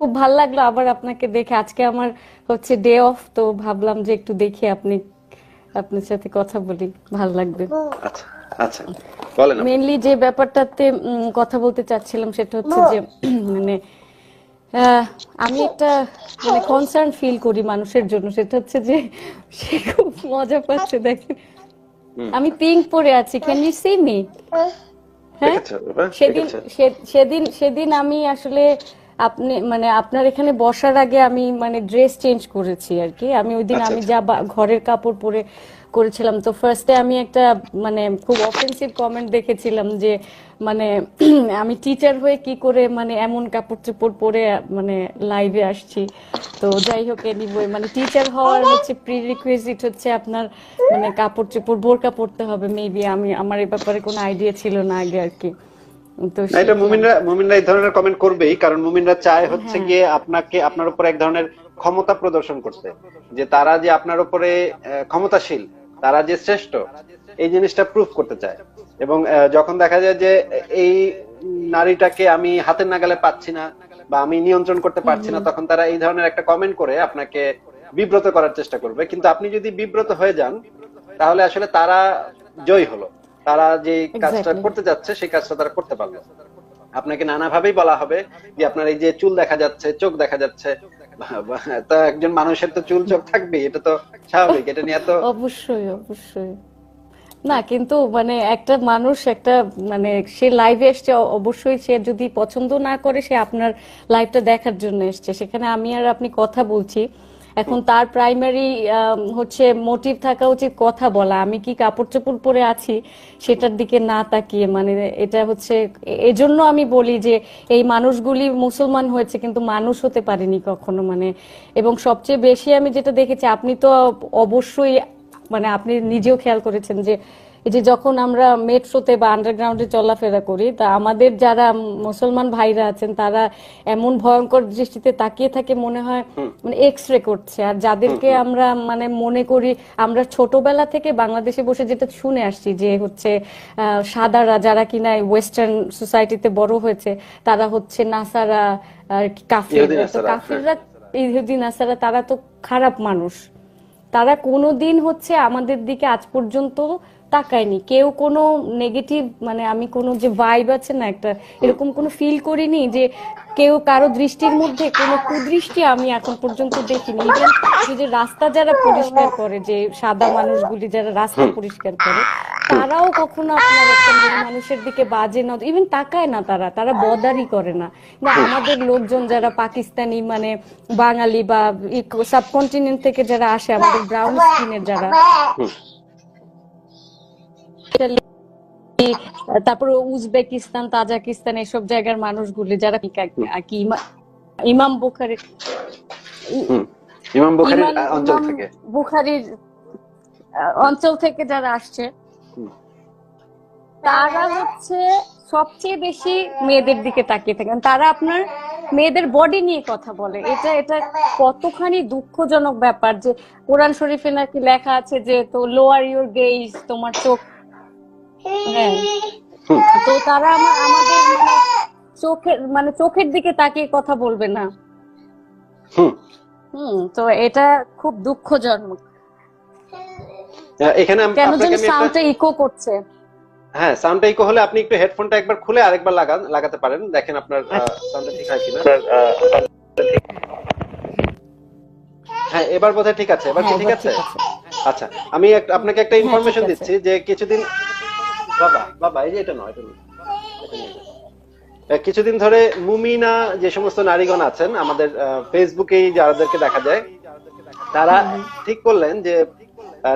খুব ভালো লাগলো আবার আপনাকে দেখে। আজকে আমার হচ্ছে ডে অফ, তো ভাবলাম যে একটু দেখি আপনার সাথে কথা বলি, ভালো লাগবে। আচ্ছা আচ্ছা, বলেন আপু। মেইনলি যে ব্যাপারটাতে কথা বলতে চাচ্ছিলাম সেটা হচ্ছে যে মানে আহ, আমি একটা মানে কনসার্ন ফিল করি মানুষের জন্য। সেটা হচ্ছে যে সে খুব মজা পাচ্ছে দেখেন, হুম। আমি পিঙ্ক পরে আছি, ক্যান ইউ সি মি? হ্যাঁ, দেখেছো বাবা, সেদিন দেখেছো? সেদিন আমি আসলে আপনি মানে আপনার এখানে বসার আগে আমি মানে ড্রেস চেঞ্জ করেছি আর কি। আমি ওই দিন আচ্ছা আমি আচ্ছা। যা ঘরের কাপড় পরে করেছিলাম, তো ফার্স্টে আমি একটা মানে খুব অফেন্সিভ কমেন্ট দেখেছিলাম যে মানে আমি টিচার হয়ে কি করে মানে এমন কাপড় চোপড় পরে মানে লাইভে আসছি। তো যাই হোক, এনিওয়ে মানে টিচার হওয়ার হচ্ছে প্রি রিকুইজিট হচ্ছে আপনার মানে কাপড় চোপড় বোরকা পরতে হবে মেবি। আমার এ ব্যাপারে কোনো আইডিয়া ছিল না আগে আর কি। তো না, এটা শিখলাম। মুমিনরা এই ধরনের কমেন্ট করবেই, কারণ মুমিনরা চায় হচ্ছে হ্যাঁ, গিয়ে আপনার উপর এক ধরনের ক্ষমতা প্রদর্শন করতে, যে তারা যে আপনার উপরে ক্ষমতাশীল, তারা যে শ্রেষ্ঠ, এই জিনিসটা প্রুফ করতে চায়। এবং যখন দেখা যায় যে এই নারীটাকে আমি হাতের নাগালে পাচ্ছি না বা আমি নিয়ন্ত্রণ করতে হুম পারছি না, হুম, তখন তারা এই ধরনের একটা কমেন্ট করে আপনাকে বিব্রত করার চেষ্টা করবে। কিন্তু আপনি যদি বিব্রত হয়ে যান, তাহলে আসলে তারা জয়ী হলো। তারা যে কাজটা এক্স্যাক্টলি। করতে যাচ্ছে সেই কাজটা তারা করতে পারলো। আপনাকে নানাভাবেই বলা হবে যে আপনার এই যে চুল দেখা যাচ্ছে, চোখ দেখা যাচ্ছে, তা একজন মানুষের তো চুল চোখ থাকবেই, এটা তো স্বাভাবিক, এটা নিয়ে তো। অবশ্যই অবশ্যই। না কিন্তু মানে একটা মানুষ একটা মানে সে লাইভে এসছে, অবশ্যই সে যদি পছন্দ না করে সে আপনার লাইভটা দেখার জন্য এসছে, সেখানে আমি আর আপনি কথা বলছি। এখন তার প্রাইমারি হচ্ছে মোটিভ থাকা উচিত কথা বলা, আমি কি কাপড় চোপড় পরে আছি সেটার দিকে না তাকিয়ে। মানে এটা হচ্ছে এজন্য আমি বলি যে এই মানুষগুলি মুসলমান হয়েছে কিন্তু মানুষ হতে পারেনি কখনো মানে। এবং সবচেয়ে বেশি আমি যেটা দেখেছি, আপনি তো অবশ্যই মানে আপনি নিজেও খেয়াল করেছেন যে এই যে যখন আমরা মেট্রোতে বা আন্ডারগ্রাউন্ডে চলাফেরা করি, তা আমাদের যারা মুসলমান ভাইরা আছেন তারা এমন ভয়ঙ্কর দৃষ্টিতে তাকিয়ে থাকে, মনে হয় হুম মানে এক্স রে করছে। আর হুম যাদেরকে হুম আমরা মানে মনে করি, আমরা ছোটবেলা থেকে বাংলাদেশে বসে যেটা শুনে আসছি যে হচ্ছে সাদারা যারা কিনা ওয়েস্টার্ন সোসাইটিতে বড় হয়েছে তারা হচ্ছে নাসারা আর কাফির। ইহুদিন তো আসারা, হ্যাঁ। কাফিররা ইহুদি নাসারা তারা তো খারাপ মানুষ। তারা কোনোদিন হচ্ছে আমাদের দিকে আজ পর্যন্ত তাকায়নি, কেউ কোনো নেগেটিভ মানে আমি কোনো যে ভাইব আছে না একটা, হুম এরকম কোনো ফিল করিনি যে কেউ কারো দৃষ্টির মধ্যে কোনো কুদৃষ্টি আমি এখন পর্যন্ত দেখিনি। ইভেন যে রাস্তা যারা পরিষ্কার করে, যে সাদা মানুষগুলি যারা রাস্তা হুম পরিষ্কার করে, হুম তারাও কখনো আপনার একটা মেয়ে মানুষের দিকে বাজে না, ইভেন তাকায় না, তারা বদারই করে না। কিন্তু হুম আমাদের লোকজন যারা পাকিস্তানি মানে বাঙালি বা সাবকন্টিনেন্ট থেকে যারা আসে, আমাদের ব্রাউন স্কিনের যারা, হুম। তারপরে উজবেকিস্তান তাজিকিস্তান এসব জায়গার মানুষগুলি যারা হুম আর কি ইমাম বুখারি হুম। ইমাম বুখারীর ইমান অঞ্চল ইমাম থেকে। বুখারির অঞ্চল থেকে যারা আসছে, হুম তারা হচ্ছে সবচেয়ে বেশি মেয়েদের দিকে তাকিয়ে থাকেন। তারা আপনার মেয়েদের বডি নিয়ে কথা বলে। এটা কতখানি দুঃখজনক ব্যাপার যে কোরআন শরীফে নাকি লেখা আছে যে তো লোয়ার ইউর গেজ, তোমার চোখ। হ্যাঁ, হুম তো তারা আমাদের মানে চোখের দিকে তাকিয়ে কথা বলবে না। হুম। তো এটা খুব দুঃখজনক। এখানে কেন আপনাকে যেন আমি একটা, সাউন্ডটা ইকো করছে। হ্যাঁ, সাউন্ডটা ইকো হলে আপনি একটু হেডফোনটা একবার খুলে আরেকবার লাগাতে পারেন, দেখেন আপনার সাউন্ডটা ঠিক হয় কিনা। হ্যাঁ, এবার বোধহয় ঠিক আছে। এবার হ্যাঁ, কি ঠিক এবার আছে? ঠিক আছে। আচ্ছা, আমি আপনাকে একটা হ্যাঁ, ঠিক ইনফরমেশন আছে। দিচ্ছি যে কিছুদিন, বাবা বাবা এই যে এটা নয়, এটা নয়, এটা নিয়ে যাও। কিছুদিন ধরে মুমিনা যে সমস্ত নারীগণ আছেন আমাদের ফেসবুকেই যাদেরকে দেখা যায়, তারা হুম হুম ঠিক করলেন যে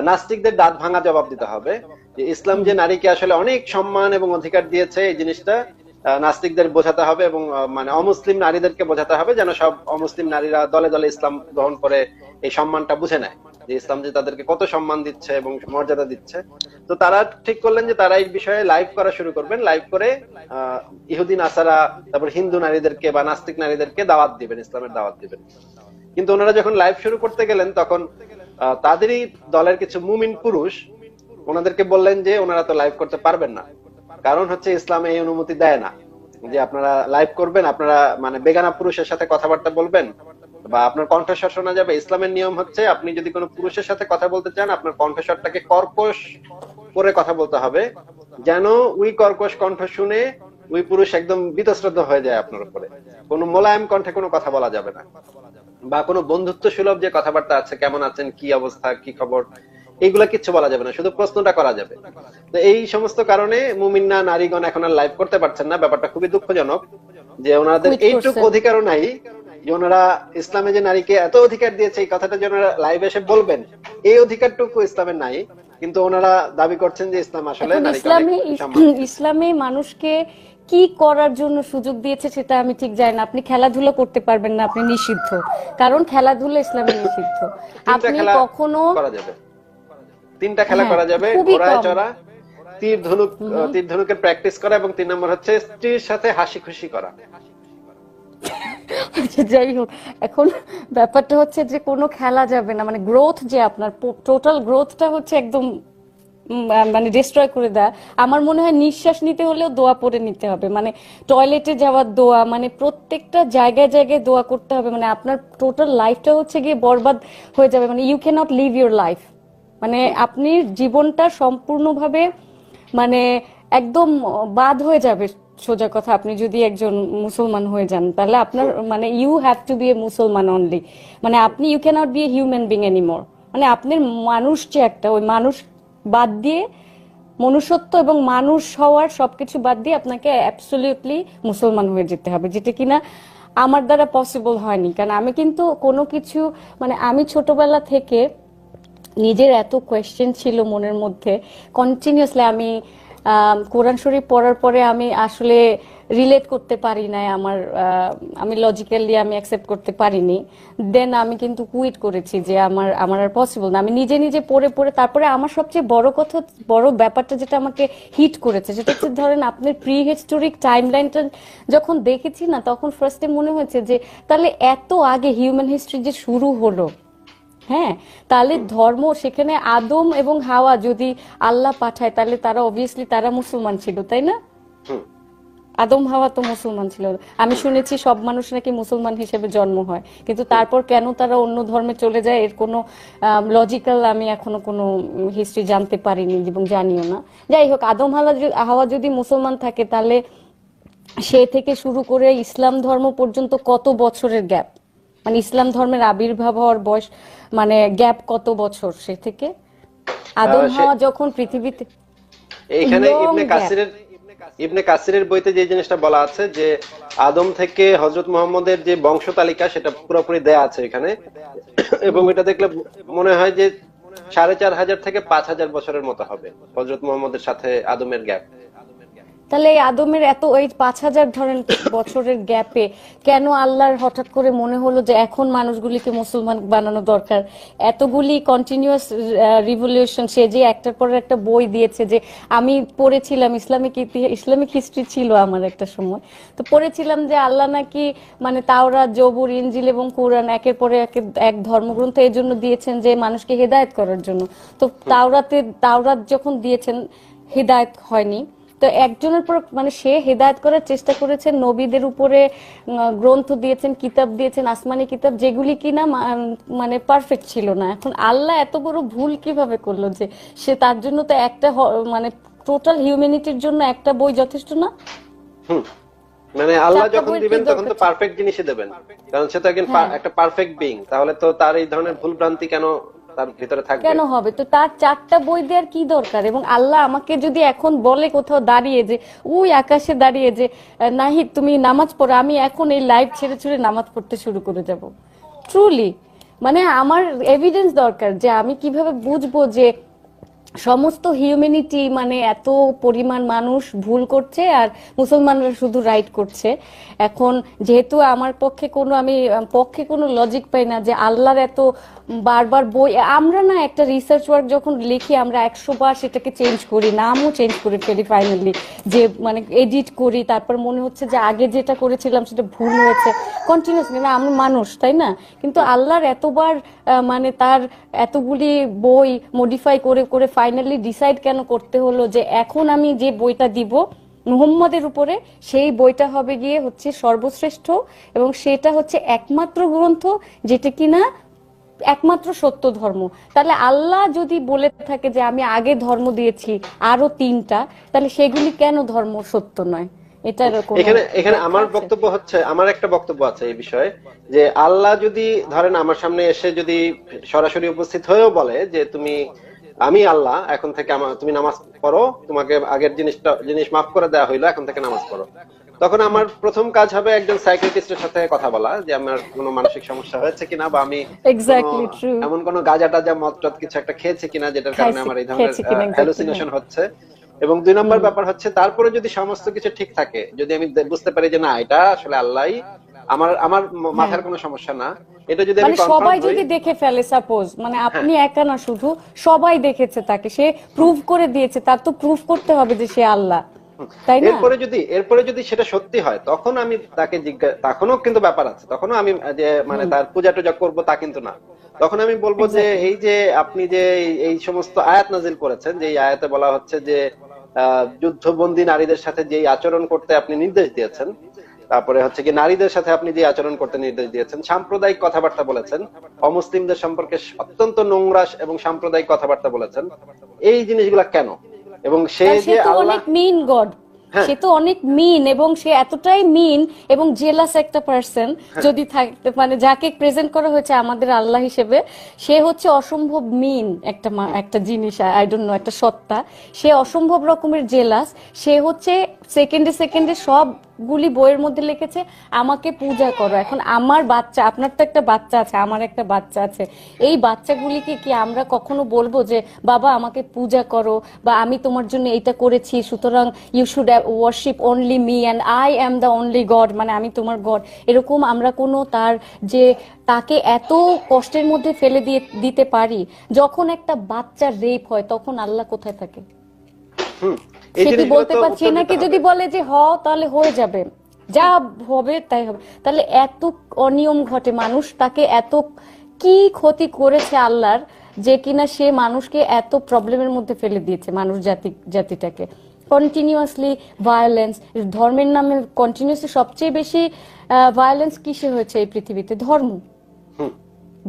নাস্তিকদের দাঁত ভাঙা জবাব দিতে হবে। যে ইসলাম হুম যে নারীকে আসলে অনেক সম্মান এবং অধিকার দিয়েছে, এই জিনিসটা নাস্তিকদের বোঝাতে হবে, এবং মানে অমুসলিম নারীদেরকে বোঝাতে হবে যেন সব অমুসলিম নারীরা দলে দলে ইসলাম গ্রহণ করে এই সম্মানটা বুঝে নেয়, যে ইসলাম যে তাদেরকে কত সম্মান দিচ্ছে এবং মর্যাদা দিচ্ছে। তো তারা ঠিক করলেন যে তারা এই বিষয়ে লাইভ করা শুরু করবেন, লাইভ করে ইহুদি নাসারা, তারপর হিন্দু নারীদেরকে বা নাস্তিক নারীদেরকে দাওয়াত দিবেন, ইসলামের দাওয়াত দিবেন। কিন্তু ওনারা যখন লাইভ শুরু করতে গেলেন, তখন তাদেরই দলের কিছু মুমিন পুরুষ ওনাদেরকে বললেন যে ওনারা তো লাইভ করতে পারবেন না, কারণ হচ্ছে ইসলামে এই অনুমতি দেয় না। যে আপনারা লাইভ করবেন, আপনারা মানে বেগানা পুরুষের সাথে কথাবার্তা বলবেন বা আপনার কণ্ঠস্বর শোনা যাবে। ইসলামের নিয়ম হচ্ছে আপনি যদি কোনো পুরুষের সাথে কথা বলতে চান, আপনার কণ্ঠস্বরটাকে কর্কশ করে কথা বলতে হবে, যেন ওই কর্কশ কণ্ঠ শুনে ওই পুরুষ একদম বীতশ্রদ্ধ হয়ে যায় আপনার উপরে। কোনো মোলায়েম কণ্ঠে কোনো কথা বলা যাবে না, বা কোনো বন্ধুত্ব সুলভ যে কথাবার্তা আছে, কেমন আছেন, কি অবস্থা, কি খবর, এইগুলা কিচ্ছু বলা যাবে না, শুধু প্রশ্নটা করা যাবে। তো এই সমস্ত কারণে মুমিন্না নারীগণ এখন আর লাইভ করতে পারছেন না। ব্যাপারটা খুবই দুঃখজনক যে ওনাদের কুইট এইটুক করছেন। অধিকারও নাই যে ওনারা ইসলামে যে নারীকে এত অধিকার দিয়েছে এই কথাটা যে ওনারা লাইভ এসে বলবেন, এই অধিকারটুকু ইসলামের নাই। কিন্তু ওনারা দাবি করছেন যে ইসলাম আসলে এখন নারীকে অনেক সম্মান দিয়েছে। ইসলামে মানুষকে কি করার জন্য সুযোগ দিয়েছে সেটা আমি ঠিক জানি না। আপনি খেলাধুলা করতে পারবেন না, আপনি নিষিদ্ধ, কারণ খেলাধুলা ইসলামে নিষিদ্ধ। তিনটা আপনি খেলা কখনো, করা যাবে, তিনটা খেলা হ্যাঁ, করা যাবে, খুবই ঘোড়ায় কম। চড়া, তীর ধনুকের প্র্যাকটিস করা, এবং 3 নম্বর হচ্ছে স্ত্রীর সাথে হাসি খুশি করা। আচ্ছা, যাই হোক, এখন ব্যাপারটা হচ্ছে যে কোনো খেলা যাবে না, মানে গ্রোথ, যে আপনার টোটাল গ্রোথটা হচ্ছে একদম মানে ডিস্ট্রয় করে দেয়। আমার মনে হয় নিঃশ্বাস নিতে হলেও দোয়া পড়ে নিতে হবে, মানে টয়লেটে যাওয়ার দোয়া, মানে প্রত্যেকটা জায়গায় জায়গায় দোয়া করতে হবে। মানে আপনার টোটাল লাইফটা হচ্ছে গিয়ে বরবাদ হয়ে যাবে, মানে you cannot live your life, মানে আপনি জীবনটা সম্পূর্ণভাবে মানে একদম বাদ হয়ে যাবে। সোজা কথা, আপনি যদি একজন মুসলমান হয়ে যান তাহলে আপনার মানে you have to be a মুসলমান অনলি, মানে আপনি you cannot be a human being anymore, মানে আপনার মানুষ যে একটা, ওই মানুষ বাদ দিয়ে, মনুষ্যত্ব এবং মানুষ হওয়ার সবকিছু বাদ দিয়ে আপনাকে অ্যাবসলিউটলি মুসলমান হয়ে যেতে হবে, যেটা কিনা আমার দ্বারা পসিবল হয়নি। কারণ আমি কিন্তু কোনো কিছু, মানে আমি ছোটবেলা থেকে নিজের এত কোয়েশ্চেন ছিল মনের মধ্যে, কন্টিনিউয়াসলি আমি কোরআন শরীফ পড়ার পরে আমি আসলে রিলেট করতে পারি নাই, আমি লজিক্যালি আমি অ্যাকসেপ্ট করতে পারিনি। দেন আমি কিন্তু কুইট করেছি যে আমার আমার আর পসিবল না। আমি নিজে নিজে পড়ে পড়ে, তারপরে আমার সবচেয়ে বড় কথা, বড় ব্যাপারটা যেটা আমাকে হিট করেছে সেটা হচ্ছে, ধরেন আপনার প্রি হিস্টোরিক টাইমলাইনটা যখন দেখেছি না, তখন ফার্স্টে মনে হয়েছে যে তাহলে এত আগে হিউম্যান হিস্ট্রি যে শুরু হলো, হ্যাঁ, তাহলে ধর্ম, সেখানে আদম এবং হাওয়া যদি আল্লাহ পাঠায় তাহলে তারা অবভিয়াসলি তারা মুসলমান ছিল, তাই না? হুম, আদম হাওয়া তো মুসলমান ছিল। আমি শুনেছি সব মানুষ নাকি মুসলমান হিসেবে জন্ম হয়, কিন্তু তারপর কেন তারা অন্য ধর্মে চলে যায় এর কোনো লজিক্যাল আমি এখনো কোনো হিস্ট্রি জানতে পারিনি এবং জানিও না। যাই হোক, আদম হাওয়া যদি মুসলমান থাকে তাহলে সে থেকে শুরু করে ইসলাম ধর্ম পর্যন্ত কত বছরের গ্যাপ, মানে ইসলাম ধর্মের আবির্ভাব হওয়ার বয়স, মানে গ্যাপ কত বছর সে থেকে, আদম সে হাওয়া যখন পৃথিবীতে, এইখানে লং গ্যাপ। ইবনে কাসিরের বইতে যে জিনিসটা বলা আছে যে আদম থেকে হযরত মুহাম্মদের যে বংশ তালিকা সেটা পুরোপুরি দেয়া আছে এখানে, এবং এটা দেখলে মনে হয় যে 4500 থেকে 5000 বছরের মতো হবে হযরত মুহাম্মদের সাথে আদমের গ্যাপ। তাহলে এই আদমের এত, ওই 5,000 ধরেন বছরের গ্যাপে কেন আল্লাহর হঠাৎ করে মনে হলো যে এখন মানুষগুলিকে মুসলমান বানানো দরকার? এতগুলি কন্টিনিউয়াস রিভলিউশন, সে যে একটার পর একটা বই দিয়েছে, যে আমি পড়েছিলাম ইসলামিক হিস্ট্রি ছিল আমার একটা সময়, তো পড়েছিলাম যে আল্লাহ নাকি মানে তাওরাত, জবুর, ইনজিল এবং কোরআন একের পরে এক ধর্মগ্রন্থ এই জন্য দিয়েছেন যে মানুষকে হেদায়েত করার জন্য। তো তাওরাত যখন দিয়েছেন, হেদায়েত হয়নি। তো একজনের পর মানে সে হেদায়েত করার চেষ্টা করেছেন, নবীদের উপরে গ্রন্থ দিয়েছেন, কিতাব দিয়েছেন, আসমানি কিতাব, যেগুলি কিনা মানে পারফেক্ট ছিল না। এখন আল্লাহ এত বড় ভুল কিভাবে করলো যে সে তার জন্য তো একটা মানে টোটাল হিউম্যানিটির জন্য একটা বই যথেষ্ট না? হুম, মানে আল্লাহ 4টা যখন বইয়ের কি দিবেন তখন দরকার তো ছিল? পারফেক্ট জিনিসই দেবেন, কারণ সে তো একজন হ্যাঁ, একটা পারফেক্ট বিং, তাহলে তো তার এই ধরনের ভুল ভ্রান্তি কেন তার ভিতরে থাকবে? কেন হবে? তো তার 4টা বই দেওয়ার কি দরকার? এবং আল্লাহ আমাকে যদি এখন বলে কোথাও দাঁড়িয়ে যে, ওই আকাশে দাঁড়িয়ে যে নাহিদ তুমি নামাজ পড়ো, আমি এখন এই লাইভ ছেড়ে ছেড়ে নামাজ পড়তে শুরু করে যাব, ট্রুলি মানে আমার এভিডেন্স দরকার, যে আমি কিভাবে বুঝবো যে সমস্ত হিউম্যানিটি মানে এত পরিমাণ মানুষ ভুল করছে আর মুসলমানরা শুধু রাইট করছে। এখন যেহেতু আমার পক্ষে কোনো লজিক পাই না যে আল্লাহর এত বারবার বই, আমরা না একটা রিসার্চ ওয়ার্ক যখন লিখি আমরা 100 বার সেটাকে চেঞ্জ করি, নামও চেঞ্জ করে ফেলি ফাইনালি, যে মানে এডিট করি, তারপর মনে হচ্ছে যে আগে যেটা করেছিলাম সেটা ভুল হয়েছে, কন্টিনিউসলি না, আমরা মানুষ তাই না? কিন্তু আল্লাহর এতবার মানে তার এতগুলি বই মডিফাই করে করে ফাইনালি ডিসাইড কেন করতে হলো যে এখন আমি যে বইটা দিব মুহাম্মাদের উপরে, সেই বইটা হবে গিয়ে হচ্ছে সর্বশ্রেষ্ঠ, এবং সেটা হচ্ছে একমাত্র গ্রন্থ যেটা কিনা একমাত্র সত্য ধর্ম। তাহলে আল্লাহ যদি বলে থাকে যে আমি আগে ধর্ম দিয়েছি আরো 3টা, তাহলে সেগুলি কেন ধর্ম সত্য নয়? এটার কোনো এখানে এখানে আমার ব্যাখ্যা আছে? বক্তব্য হচ্ছে, আমার একটা বক্তব্য আছে এই বিষয়ে, যে আল্লাহ যদি ধরেন আমার সামনে এসে যদি সরাসরি উপস্থিত হয়েও বলে যে আমি আল্লাহ, এখন থেকে তুমি নামাজ পড়ো, তোমাকে আগের জিনিস মাফ করে দেওয়া হইলো, এখন থেকে নামাজ পড়ো, তখন আমার প্রথম কাজ হবে একজন সাইকিয়াট্রিস্টের সাথে কথা বলা, যে আমার কোনো মানসিক সমস্যা হয়েছে কিনা, বা আমি এক্স্যাক্টলি ট্রু। এমন কোনো গাঁজা টাজা মদ টদ কিছু একটা খেয়েছি কিনা যেটার কারণে আমার এই ধরনের খেয়েছি কিনা, exactly, হ্যালুসিনেশন হচ্ছে। এবং 2 নম্বর ব্যাপার হচ্ছে, তারপরে যদি সমস্ত কিছু ঠিক থাকে, যদি আমি বুঝতে পারি যে না এটা আসলে আল্লাহই, আমার আমার মাথার কোনো সমস্যা না, এটা যদি আমি মানে কনফার্ম সবাই হই। যদি দেখে ফেলে, সাপোজ মানে হ্যাঁ, আপনি একা না, শুধু সবাই দেখেছে তাকে, সে প্রুভ করে দিয়েছে, তার তো প্রুভ করতে হবে যে সে আল্লাহ, তাই না? এরপরে যদি সেটা সত্যি হয়, তখন আমি তাকে তখনও কিন্তু ব্যাপার আছে, তখনও আমি যে মানে তার পূজা টুজা করবো তা কিন্তু না। তখন আমি বলবো যে এই যে আপনি যে এই সমস্ত আয়াত নাজিল করেছেন, যে এই আয়াতে বলা হচ্ছে যে যুদ্ধবন্দী নারীদের সাথে যে আচরণ করতে আপনি নির্দেশ দিয়েছেন, তারপরে হচ্ছে কি নারীদের সাথে আপনি যে আচরণ করতে নির্দেশ দিয়েছেন, সাম্প্রদায়িক কথাবার্তা বলেছেন, অমুসলিমদের সম্পর্কে অত্যন্ত নোংরা এবং সাম্প্রদায়িক কথাবার্তা বলেছেন, এই জিনিসগুলা কেন? এবং সে সে যে তো আল্লাহ, অনেক মিন গড, হ্যাঁ সে তো অনেক মিন, এবং সে এতটাই মিন এবং জেলাস একটা পার্সন, যদি থাকতে মানে যাকে প্রেজেন্ট করা হয়েছে আমাদের আল্লাহ হিসেবে, সে হচ্ছে অসম্ভব মিন একটা একটা জিনিস, আই ডোন্ট নো, একটা সত্তা। সে অসম্ভব রকমের জেলাস। সে হচ্ছে সেকেন্ডে সেকেন্ডে সবগুলি বইয়ের মধ্যে লিখেছে আমাকে পূজা করো। এখন আমার বাচ্চা, আপনার তো একটা বাচ্চা আছে, আমার একটা বাচ্চা আছে, এই বাচ্চাগুলিকে কি আমরা কখনো বলবো যে বাবা আমাকে পূজা করো, বা আমি তোমার জন্য এইটা করেছি সুতরাং you should worship only me and I am the only god, মানে আমি তোমার গড? এরকম আমরা কোনো তার যে তাকে এত কষ্টের মধ্যে ফেলে দিতে পারি? যখন একটা বাচ্চার রেপ হয় তখন আল্লাহ কোথায় থাকে? এই সে কি জিনিসগুলো বলতে তো পারছে উত্তর নাকি দিতে যদি হবে। বলে যে তাহলে হয়ে যাবে, যা হবে তাই হবে? তাহলে এত অনিয়ম ঘটে, মানুষ তাকে এত কি ক্ষতি করেছে আল্লাহর, যে কিনা সে মানুষকে এত প্রবলেমের মধ্যে ফেলে দিয়েছে, মানুষ জাতিটাকে কন্টিনিউয়াসলি ভায়োলেন্স, ধর্মের নামে কন্টিনিউয়াসলি সবচেয়ে বেশি ভায়োলেন্স কিসে হয়েছে এই পৃথিবীতে? হুম,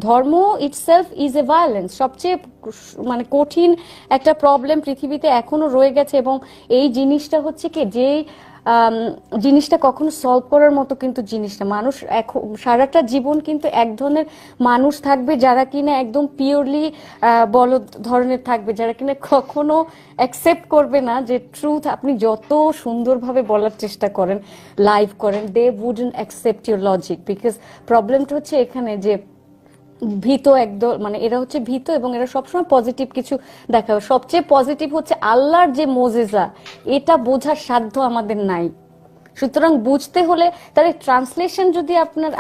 ধর্ম ইটসেলফ ইজ এ ভায়োলেন্স। সবচেয়ে মানে কঠিন একটা প্রবলেম পৃথিবীতে এখনো রয়ে গেছে, এবং এই জিনিসটা হচ্ছে কি, যে জিনিসটা কখনো সলভ করার মতো কিন্তু জিনিস না। মানুষ এখন সারাটা জীবন কিন্তু এক ধরনের মানুষ থাকবে যারা কিনা একদম পিওরলি বলদ ধরনের থাকবে, যারা কিনা কখনো অ্যাকসেপ্ট করবে না যে ট্রুথ, আপনি যত সুন্দরভাবে বলার চেষ্টা করেন, লাইভ করেন, they wouldn't accept your logic. Because প্রবলেমটা হচ্ছে এখানে যে ভীত একদল, মানে এরা হচ্ছে ভীত, এবং এরা সবসময় পজিটিভ কিছু দেখাবে। সবচেয়ে পজিটিভ হচ্ছে আল্লাহর যে মোজেজা, এটা বোঝার সাধ্য আমাদের নাই। সুতরাং বুঝতে হলে তার ট্রান্সলেশন, যদি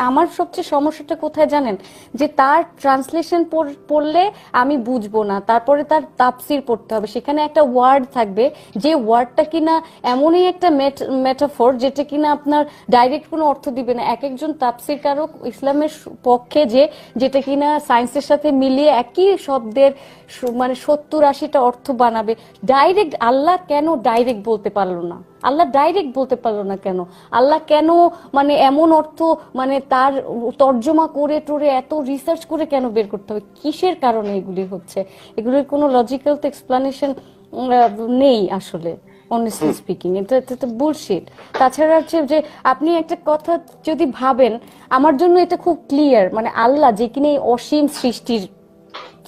আমার সবচেয়ে সমস্যাটা কোথায় জানেন, যে তার ট্রান্সলেশন পড়লে আমি বুঝবো না, তারপরে তার তাফসির পড়তে হবে, সেখানে একটা ওয়ার্ড থাকবে, যে ওয়ার্ডটা কিনা এমনই একটা মেটাফোর যেটা কিনা আপনার ডাইরেক্ট কোনো অর্থ দিবে না। এক একজন তাফসির কারক ইসলামের পক্ষে যেটা কিনা সায়েন্সের সাথে মিলিয়ে একই শব্দের মানে 70-80টা অর্থ বানাবে। ডাইরেক্ট আল্লাহ কেন ডাইরেক্ট বলতে পারলো না? আল্লাহ ডাইরেক্ট বলতে পারলো না কেন? আল্লাহ কেন মানে এমন অর্থ, মানে তার তর্জমা করে টোরে এত রিসার্চ করে কেন বের করতে হবে? কিসের কারণে এগুলি হচ্ছে? এগুলির কোনো লজিক্যাল তো এক্সপ্লানেশন নেই আসলে, অনেস্টলি স্পিকিং। এটা তো বুলশিট। তাছাড়া হচ্ছে যে আপনি একটা কথা যদি ভাবেন, আমার জন্য এটা খুব ক্লিয়ার, মানে আল্লাহ যে কিনা এই অসীম সৃষ্টির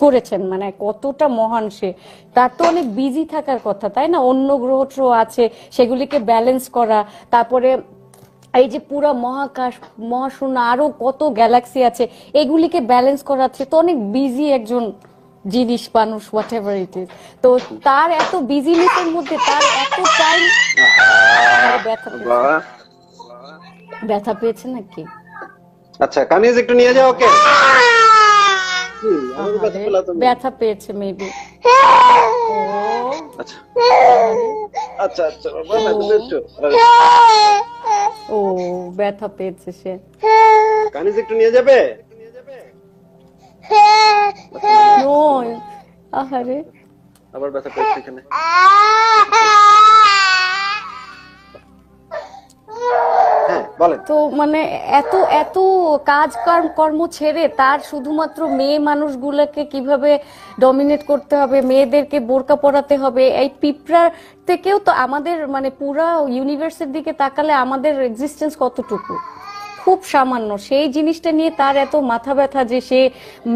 করেছেন, মানে কতটা মহান সে, তার তো অনেক বিজি থাকার কথা, তাই না? অন্য গ্রহ আছে, সেগুলিকে ব্যালেন্স করা, তারপরে এই যে পুরো মহাকাশ, মহাশূন্য, আরো কত গ্যালাক্সি আছে, এগুলিকে ব্যালেন্স করা, আছে তো অনেক বিজি একজন জিনিস, মানুষ, হোয়াট এভার ইট ইজ। তো তার এত বিজিনেসের মধ্যে তার এত টাইম, বাহ, ব্যথা পেয়েছে নাকি? আচ্ছা কানিজ একটু নিয়ে যাও ওকে। আমার কাছে আহারে, পেলা তুমি। ব্যথা পেয়েছে মেবি। ও আচ্ছা আহারে, আচ্ছা আচ্ছা বাবা, না তুমি একটু ও ব্যথা পেয়েছে সে। কানিজ একটু নিয়ে যাবে। নয়, আহারে। আবার ব্যথা পেয়েছে এখানে। বলেন। তো মানে এত এত কাজ কর্ম ছেড়ে তার শুধুমাত্র মেয়ে মানুষগুলোকে কিভাবে ডমিনেট করতে হবে, মেয়েদেরকে বোরকা পরাতে হবে, এই পিঁপড়ার থেকেও তো আমাদের মানে পুরা ইউনিভার্সের দিকে তাকালে আমাদের এক্সিস্টেন্স কতটুকু, খুব সামান্য। সেই জিনিসটা নিয়ে তার এত মাথা ব্যথা যে সে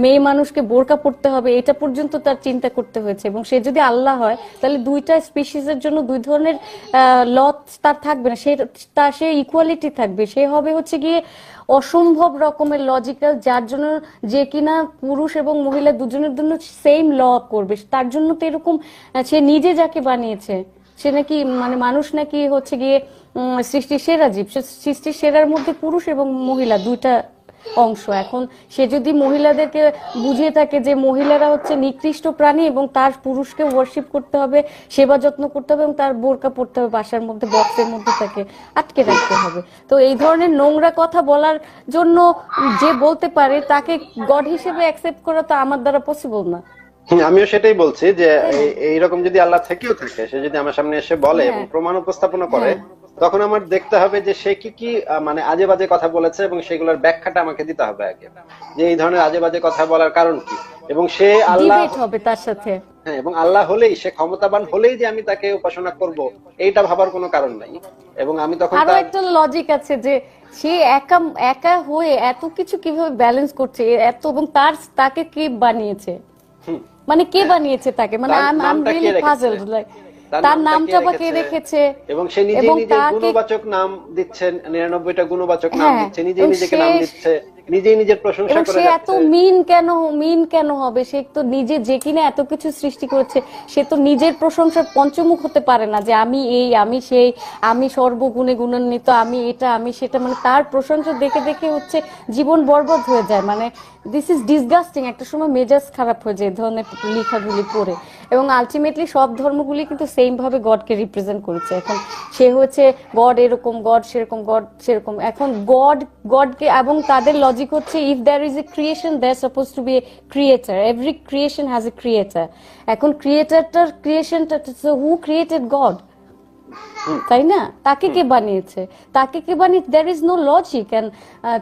মেয়ে মানুষকে বোরকা পড়তে হবে, এটা পর্যন্ত তার চিন্তা করতে হয়েছে। এবং সে যদি আল্লাহ হয় তাহলে দুইটা স্পিসিসের জন্য দুই ধরনের ল তার থাকবে না, সে ইকুয়ালিটি থাকবে। সে হবে হচ্ছে গিয়ে অসম্ভব রকমের লজিক্যাল, যার জন্য যে কিনা পুরুষ এবং মহিলা দুজনের জন্য সেম ল করবে। তার জন্য তো এরকম সে নিজে যাকে বানিয়েছে, সে নাকি মানে মানুষ নাকি হচ্ছে গিয়ে সৃষ্টির সেরা জীব, সৃষ্টির সেরার মধ্যে পুরুষ এবং মহিলা দুইটা অংশ। এখন সে যদি মহিলাদেরকে বুঝিয়ে থাকে যে মহিলারা হচ্ছে নিকৃষ্ট প্রাণী এবং তার পুরুষকে ওয়ার্শিপ করতে হবে, সেবা যত্ন করতে হবে এবং তার বোরকা পড়তে হবে, বাসার মধ্যে বক্সের মধ্যে তাকে আটকে রাখতে হবে, তো এই ধরনের নোংরা কথা বলার জন্য যে বলতে পারে তাকে গড হিসেবে অ্যাকসেপ্ট করা তো আমার দ্বারা পসিবল না। আমিও সেটাই বলছি যে এইরকম যদি আল্লাহ থেকেও থাকে, সে যদি আমার সামনে এসে বলে এবং প্রমাণ উপস্থাপনা করে, তখন আমার দেখতে হবে যে সে কি কি মানে আজে বাজে কথা বলেছে এবং সেগুলোর ব্যাখ্যাটা আমাকে দিতে হবে আগে, যে এই ধরনের আজে বাজে কথা বলার কারণ কি। এবং সে আল্লাহ ডিবেট হবে তার সাথে। হ্যাঁ, এবং আল্লাহ হলেই, সে ক্ষমতাবান হলেই যে আমি তাকে উপাসনা করব, এইটা ভাবার কোনো কারণ নাই। এবং আমি তখন আরো একটা লজিক আছে যে সে একা একা হয়ে এত কিছু কিভাবে ব্যালেন্স করছে, এত, এবং তাকে কে বানিয়েছে, মানে কে বানিয়েছে তাকে, মানে I am really puzzled, like তার নামটা বা কে রেখেছে। এবং সে নিজে নিজে গুণবাচক নাম দিচ্ছে, 99টা গুণবাচক নাম দিচ্ছে, নিজে নিজেকে নাম দিচ্ছে, নিজেই নিজের প্রশংসা করে সে এত মিন কেন হবে? সে তো নিজে যে কিনা এত কিছু সৃষ্টি করেছে, সে তো নিজের প্রশংসার পঞ্চমুখ হতে পারে না যে আমি এই, আমি সেই, আমি সর্বগুণে গুণান্বিত, আমি এটা, আমি সেটা। মানে তার প্রশংসা দেখে দেখে হচ্ছে জীবন বরবাদ হয়ে যায়। মানে দিস ইজ ডিসগাস্টিং। একটা সময় মেজাজ খারাপ হয়ে যায় এই ধরনের লেখাগুলি পড়ে। এবং আলটিমেটলি সব ধর্মগুলি কিন্তু সেম ভাবে গডকে রিপ্রেজেন্ট করেছে। এখন সে হচ্ছে গড এরকম, গড সেরকম, গড সেরকম। এখন গডকে, এবং তাদের লজিক হচ্ছে if there is a creation there suppose to be a creator, every creation has a creator. এখন ক্রিয়েশনটা হু ক্রিয়েটেড গড, তাই না? তাকে কে বানিয়েছে, তাকে কে বানিয়ে, there is no logic. And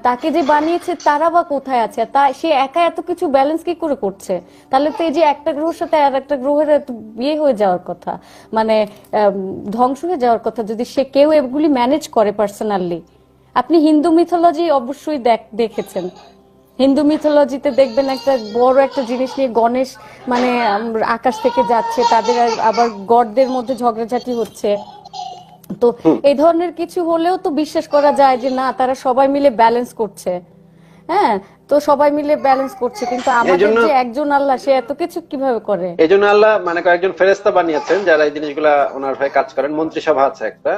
তাকে যে বানিয়েছে তারা বা কোথায় আছে? তা সে একা এত কিছু ব্যালেন্স কি করে করছে? তাহলে তো এই যে একটা গ্রহের সাথে আর একটা গ্রহের বিয়ে হয়ে যাওয়ার কথা, মানে ধ্বংস হয়ে যাওয়ার কথা, যদি সে কেউ এগুলি ম্যানেজ করে পার্সোনালি। আপনি হিন্দু মিথোলজি অবশ্যই দেখেছেন। হিন্দু মিথোলজিতে দেখবেন একটা বড় একটা জিনিস নিয়ে গণেশ মানে আকাশ থেকে যাচ্ছে, তাদের আবার গডদের মধ্যে ঝগড়াঝাটি হচ্ছে। তো এই ধরনের কিছু হলেও তো বিশ্বাস করা যায় যে না, তারা সবাই মিলে ব্যালেন্স করছে। হ্যাঁ, তো সবাই মিলে ব্যালেন্স করছে, কিন্তু আমাদের যে একজন আল্লাহ, সে এত কিছু কিভাবে করে? এই জন্য আল্লাহ মানে কয়েকজন ফেরেশতা বানিয়েছেন যারা এই জিনিসগুলা ওনার হয়ে কাজ করেন। মন্ত্রিসভা আছে একটা,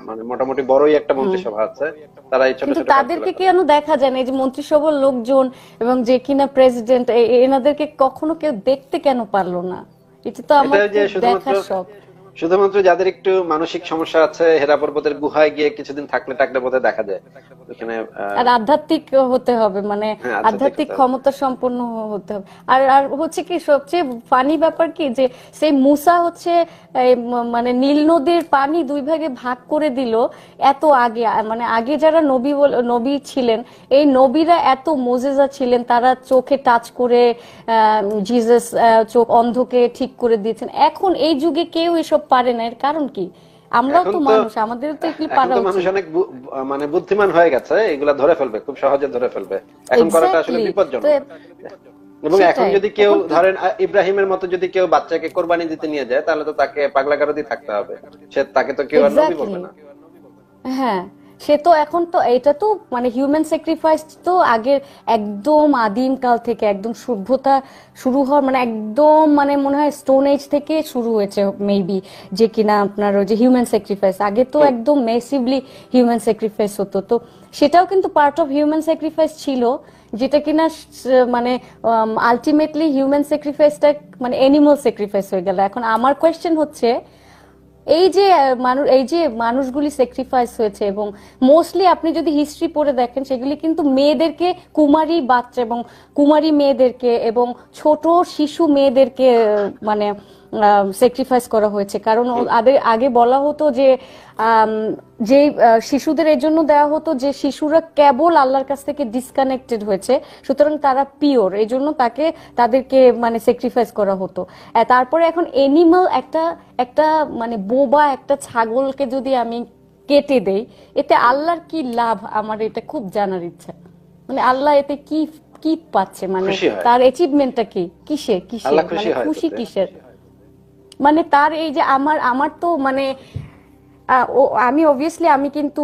মানে মোটামুটি বড়ই একটা মন্ত্রিসভা আছে, তারা এই ছোট ছোট তাদেরকে কেন দেখা যায় না? এই যে মন্ত্রিসভার লোকজন এবং যে কিনা প্রেসিডেন্ট, এনাদেরকে কখনো কেউ দেখতে কেন পারলো না? এটা তো আমার দেখার শখ। শুধুমাত্র যাদের একটু মানসিক সমস্যা আছে, হেরা পর্বতের গুহায় গিয়ে কিছুদিন থাকলে টাকলে বোধহয় দেখা যায় ওখানে। আর আধ্যাত্মিক হতে হবে, মানে আধ্যাত্মিক ক্ষমতা সম্পন্ন হতে হবে। আর আর হচ্ছে কি সবচেয়ে ফানি ব্যাপার কি, যে সেই মুসা হচ্ছে মানে নীল নদীর পানি দুই ভাগে ভাগ করে দিল এত আগে। মানে আগে যারা নবী ছিলেন, এই নবীরা এত মোজেজা ছিলেন, তারা চোখে টাচ করে জিসাস চোখ অন্ধকে ঠিক করে দিয়েছেন। এখন এই যুগে কেউ এসব পারে না, এর কারণ কি? আমরাও তো মানুষ, আমাদেরও তো এগুলি পারা উচিত। মানুষ অনেক মানে বুদ্ধিমান হয়ে গেছে, এগুলা ধরে ফেলবে, খুব সহজে ধরে ফেলবে। এখন করাটা আসলে বিপজ্জনক। এবং এখন যদি কেউ ধরেন ইব্রাহিমের মতো যদি কেউ বাচ্চাকে কোরবানি দিতে নিয়ে যায়, তাহলে তো তাকে পাগলাগারদই থাকতে হবে, তাকে তো কেউ আর নবী বলবে না। হ্যাঁ, সে তো এখন তো এটা তো মানে হিউম্যান স্যাক্রিফাইস তো আগের একদম আদিম কাল থেকে, একদম সভ্যতা শুরু হওয়ার মানে একদম মানে মনে হয় স্টোন এজ থেকে শুরু হয়েছে মেবি, যে কিনা আপনার ওই যে হিউম্যান স্যাক্রিফাইস আগে তো একদম মেসিভলি হিউম্যান স্যাক্রিফাইস হতো। তো সেটাও কিন্তু পার্ট অফ হিউম্যান স্যাক্রিফাইস ছিল, যেটা কিনা মানে আলটিমেটলি হিউম্যান স্যাক্রিফাইসটা মানে অ্যানিমাল স্যাক্রিফাইস হয়ে গেল। এখন আমার কোয়েশ্চেন হচ্ছে, এই যে মানুষগুলি স্যাক্রিফাইস হয়েছে, এবং মোস্টলি আপনি যদি হিস্ট্রি পড়ে দেখেন, সেগুলি কিন্তু মেয়েদেরকে, কুমারী বাচ্চা এবং কুমারী মেয়েদেরকে এবং ছোট শিশু মেয়েদেরকে মানে স্যাক্রিফাইস করা হয়েছে, কারণ আগে বলা হতো যে যে শিশুদের এই জন্য দেওয়া হতো যে শিশুরা কেবল আল্লাহর কাছ থেকে ডিসকানেক্টেড হয়েছে, সুতরাং তারা পিওর, এই জন্য তাদেরকে মানে স্যাক্রিফাইস করা হতো। তারপরে এখন এনিমাল একটা একটা মানে বোবা একটা ছাগলকে যদি আমি কেটে দেই, এতে আল্লাহর কি লাভ, আমার এটা খুব জানার ইচ্ছা। মানে আল্লাহ এতে কি কি পাচ্ছে, মানে তার অ্যাচিভমেন্টটা কি, কিসের কিসের মানে খুশি কিসের, মানে তার এই যে আমার তো মানে আমি অবভিয়াসলি আমি কিন্তু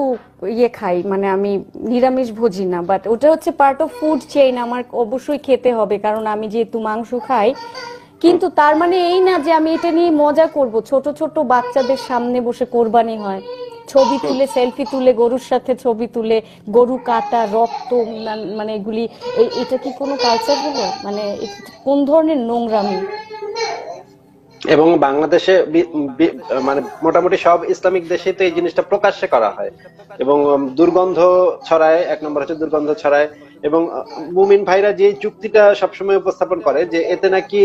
ইয়ে খাই, মানে আমি নিরামিষ ভোজি না, বাট ওটা হচ্ছে পার্ট অফ ফুড চেইন, আমার অবশ্যই খেতে হবে কারণ আমি যেহেতু মাংস খাই। কিন্তু তার মানে এই না যে আমি এটা নিয়ে মজা করব। ছোট ছোট বাচ্চাদের সামনে বসে কোরবানি হয়, ছবি তুলে সেলফি তুলে গরুর সাথে ছবি তুলে গরু কাটা রক্ত মানে এগুলি, এটা কি কোনো কালচার হলো? মানে কোন ধরনের নোংরামি। এবং বাংলাদেশে মানে মোটামুটি সব ইসলামিক দেশে তো এই জিনিসটা প্রকাশ্যে করা হয় এবং দুর্গন্ধ ছড়ায়। এক নম্বর হচ্ছে দুর্গন্ধ ছড়ায়, এবং মুমিন ভাইরা যে যুক্তিটা সবসময় উপস্থাপন করে যে এতে নাকি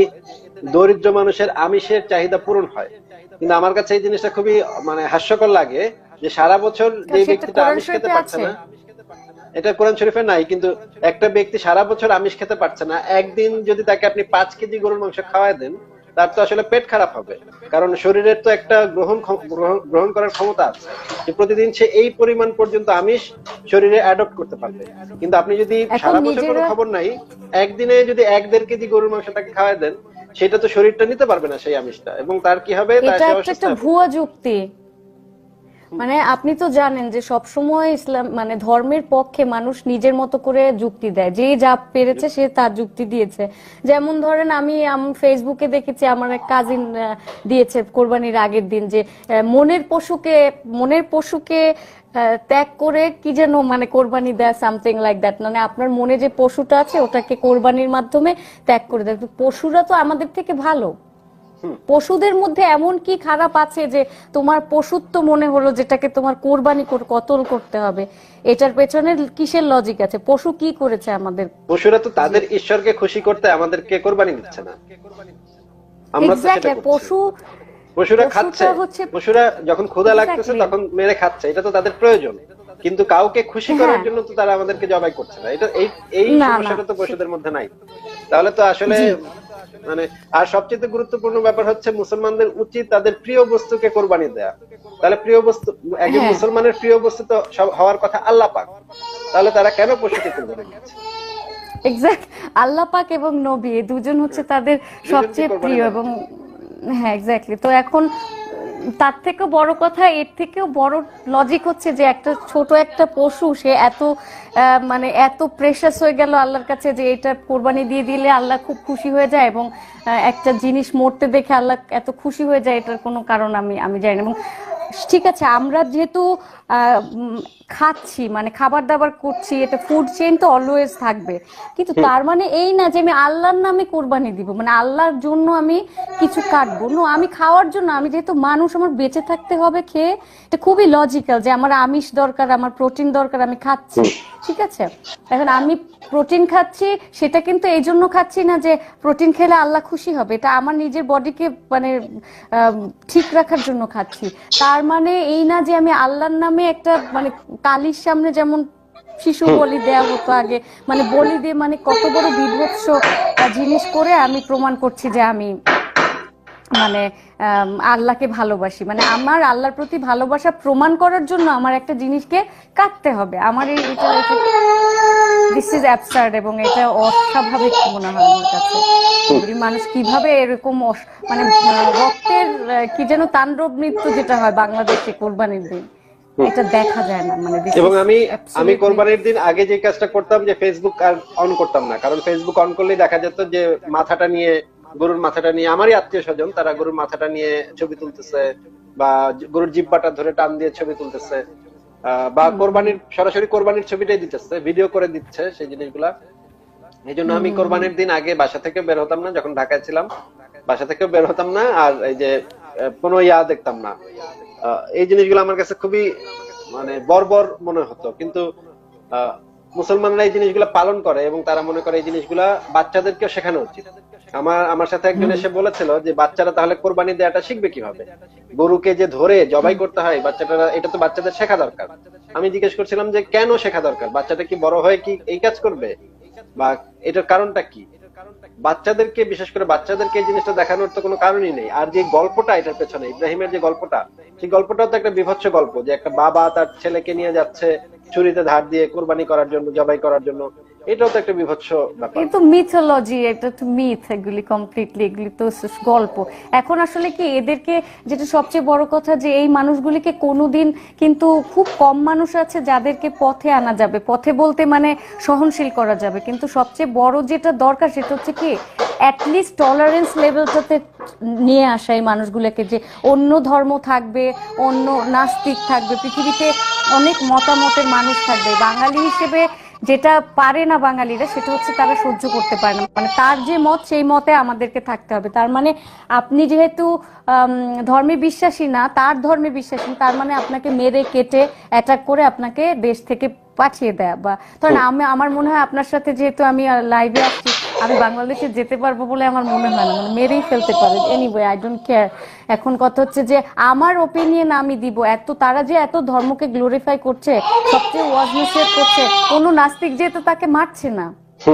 দরিদ্র মানুষের আমিষের চাহিদা পূরণ হয়, কিন্তু আমার কাছে এই জিনিসটা খুবই মানে হাস্যকর লাগে যে সারা বছর যে ব্যক্তিটা আমিষ খেতে পারছে না, এটা কোরআন শরীফে নাই, কিন্তু একটা ব্যক্তি সারা বছর আমিষ খেতে পারছে না, একদিন যদি তাকে আপনি 5 কেজি গরুর মাংস খাওয়ায় দেন, তার তো আসলে পেট খারাপ হবে, কারণ শরীরের তো একটা গ্রহণ করার ক্ষমতা আছে যে প্রতিদিন সে এই পরিমাণ পর্যন্ত আমিষ শরীরে অ্যাডপ্ট করতে পারবে। কিন্তু আপনি যদি সারা বছর কোনো খবর নাই, একদিনে যদি 1-1.5 কেজি গরুর মাংস তাকে খাওয়ায় দেন, সেটা তো শরীরটা নিতে পারবে না সেই আমিষটা, এবং তার কি হবে, এটা একটা ভুয়া যুক্তি। মানে আপনি তো জানেন যে সবসময় ইসলাম মানে ধর্মের পক্ষে মানুষ নিজের মতো করে যুক্তি দেয়, যে যা পেরেছে সে তার যুক্তি দিয়েছে। যেমন ধরেন আমি ফেসবুকে দেখেছি আমার এক কাজিন দিয়েছে কোরবানির আগের দিন যে মনের পশুকে ত্যাগ করে কি যেন মানে কোরবানি দেয়, সামথিং লাইক দ্যাট। মানে আপনার মনে যে পশুটা আছে ওটাকে কোরবানির মাধ্যমে ত্যাগ করে দেয়। পশুরা তো আমাদের থেকে ভালো, পশুদের মধ্যে এমন কি খারাপ আছে যে তোমার পশুত্ব মনে হলো যেটাকে তোমার কোরবানি করে কতল করতে হবে? এটার পেছনে কিসের লজিক আছে? পশু কি করেছে আমাদের? পশুরা তো তাদের ঈশ্বরকে খুশি করতে আমাদেরকে কোরবানি দিচ্ছে না, আমরা তো সেটা করছি। পশুরা খাচ্ছে, পশুরা যখন ক্ষুধা লাগতেছে তখন মেরে খাচ্ছে, এটা তো তাদের প্রয়োজন, কিন্তু কাউকে খুশি করার জন্য তো তারা আমাদেরকে জবাই করছে না। এটা এই সমস্যাটা তো পশুদের মধ্যে নাই। তাহলে তো আসলে মানে, আর সবচেয়ে গুরুত্বপূর্ণ ব্যাপার হচ্ছে মুসলমানদের উচিত তাদের প্রিয় বস্তুকে কোরবানি দেয়া। তাহলে প্রিয় বস্তু, একজন মুসলমানের প্রিয় বস্তু তো সব হওয়ার কথা আল্লাহ পাক, তাহলে তারা কেন পশুকে কোরবানি দিচ্ছে? এক্স্যাক্ট, আল্লাহ পাক এবং নবী এই দুজন হচ্ছে তাদের সবচেয়ে প্রিয়। এবং হ্যাঁ এক্স্যাক্টলি। তো এখন তার থেকেও বড় কথা, এর থেকেও বড় লজিক হচ্ছে যে একটা ছোট একটা পশু সে এত মানে এত প্রেশাস হয়ে গেল আল্লাহর কাছে যে এটা কোরবানি দিয়ে দিলে আল্লাহ খুব খুশি হয়ে যায়, এবং একটা জিনিস মরতে দেখে আল্লাহ এত খুশি হয়ে যায়, এটার কোনো কারণ আমি জানি না। এবং ঠিক আছে, আমরা যেহেতু খাচ্ছি মানে খাবার দাবার করছি, এটা ফুড চেইন তো অলওয়েজ থাকবে, কিন্তু তার মানে এই না যে আমি আল্লাহর নামে কোরবানি দিব, মানে আল্লাহর জন্য আমি কিছু কাটবো। নো, আমি খাওয়ার জন্য, আমি যেহেতু মানুষ আমার বেঁচে থাকতে হবে খেয়ে, এটা খুবই লজিক্যাল যে আমার আমিষ দরকার, আমার প্রোটিন দরকার, আমি খাচ্ছি, ঠিক আছে। এখন আমি প্রোটিন খাচ্ছি, সেটা কিন্তু এই জন্য খাচ্ছি না যে প্রোটিন খেলে আল্লাহ খুশি হবে, এটা আমার নিজের বডিকে মানে ঠিক রাখার জন্য খাচ্ছি। তার মানে এই না যে আমি আল্লাহর নামে একটা মানে কালির সামনে যেমন শিশু বলি দেয়া হতো আগে, মানে বলি দিয়ে মানে কত বড় বিভৎস জিনিস করে আমি প্রমাণ করছি যে আমি মানে আল্লাহকে ভালোবাসি। মানে আমার আল্লাহর প্রতি ভালোবাসা প্রমাণ করার জন্য আমার একটা জিনিসকে কাটতে হবে। আমার এটা দিস ইজ অ্যাবসার্ড, এবং এটা অস্বাভাবিক মনে হয় আমার কাছে। মানুষ কিভাবে এরকম মানে রক্তের কি যেন তাণ্ডব নৃত্য যেটা হয় বাংলাদেশে কোরবানির দিন, এটা দেখা যায় না। মানে এবং আমি কোরবানির দিন আগে যে কাজটা করতাম যে ফেসবুক আর অন করতাম না, কারণ ফেসবুক অন করলেই দেখা যেত যে মাথাটা নিয়ে, গরুর মাথাটা নিয়ে, আমারই আত্মীয় স্বজন তারা গরুর মাথাটা নিয়ে ছবি তুলতেছে, বা গরুর জিহ্বাটা ধরে টান দিয়ে ছবি তুলতেছে, বা সরাসরি কোরবানির ছবিটাই দিতেছে, ভিডিও করে দিচ্ছে সেই জিনিসগুলা। এই জন্য আমি কোরবানির দিন আগে বাসা থেকে বের হতাম না, যখন ঢাকায় ছিলাম বাসা থেকে বের হতাম না, আর এই যে কোনো দেখতাম না। এই জিনিসগুলো আমার কাছে খুবই মানে বর্বর মনে হতো, কিন্তু মুসলমানরা এই জিনিসগুলো পালন করে এবং তারা মনে করে এই জিনিসগুলা বাচ্চাদেরকেও শেখানো উচিত। আমার সাথে একজন এসে বলেছিল যে বাচ্চারা তাহলে কোরবানি দেওয়াটা শিখবে কিভাবে, গরুকে যে ধরে জবাই করতে হয় বাচ্চাটা, এটা তো বাচ্চাদের শেখা দরকার। আমি জিজ্ঞেস করছিলাম যে কেন শেখা দরকার, বাচ্চাটা কি বড় হয়ে কি এই কাজ করবে, বা এটার কারণটা কি? বাচ্চাদেরকে, বিশেষ করে বাচ্চাদেরকে এই জিনিসটা দেখানোর তো কোনো কারণই নেই। আর যে গল্পটা এটার পেছনে, ইব্রাহিমের যে গল্পটা, সেই গল্পটাও তো একটা বিভৎস গল্প, যে একটা বাবা তার ছেলেকে নিয়ে যাচ্ছে ছুরিতে ধার দিয়ে কোরবানি করার জন্য, জবাই করার জন্য। এটাও তো একটা বিভৎস ব্যাপার। কিন্তু মিথোলজি, এটা তো মিথ, এগুলি কমপ্লিটলি, এগুলি তো গল্প। এখন আসলে কি এদেরকে, যেটা সবচেয়ে বড় কথা, যে এই মানুষগুলিকে কোনোদিন, কিন্তু খুব কম মানুষ আছে যাদেরকে পথে আনা যাবে, পথে বলতে মানে সহনশীল করা যাবে। কিন্তু সবচেয়ে বড় যেটা দরকার সেটা হচ্ছে কি অ্যাটলিস্ট টলারেন্স লেভেলটাতে নিয়ে আসা এই মানুষগুলোকে, যে অন্য ধর্ম থাকবে, অন্য নাস্তিক থাকবে, পৃথিবীতে অনেক মতামতের মানুষ থাকবে। বাঙালি হিসেবে যেটা পারে না বাঙালিরা, সেটা হচ্ছে তারা সহ্য করতে পারে না, মানে তার যে মত সেই মতে আমাদেরকে থাকতে হবে। তার মানে আপনি যেহেতু ধর্মে বিশ্বাসী না, তার ধর্মে বিশ্বাসী, তার মানে আপনাকে মেরে কেটে অ্যাটাক করে আপনাকে দেশ থেকে পাঠিয়ে দেয়া। বা ধরেন আমার মনে হয় আপনার সাথে যেহেতু আমি লাইভে আসছি, আমি বাংলাদেশে যেতে পারবো বলে আমার মনে হয় না, মানে মেরেই ফেলতে পারে। Anyway, I don't care. এখন কথা হচ্ছে যে আমার ওপিনিয়ন আমি দিব। তারা যে এত ধর্মকে গ্লোরিফাই করছে, সবচেয়ে ওয়াজ নসিহত করছে, কোনো নাস্তিক যেহেতু তাকে মারছে না,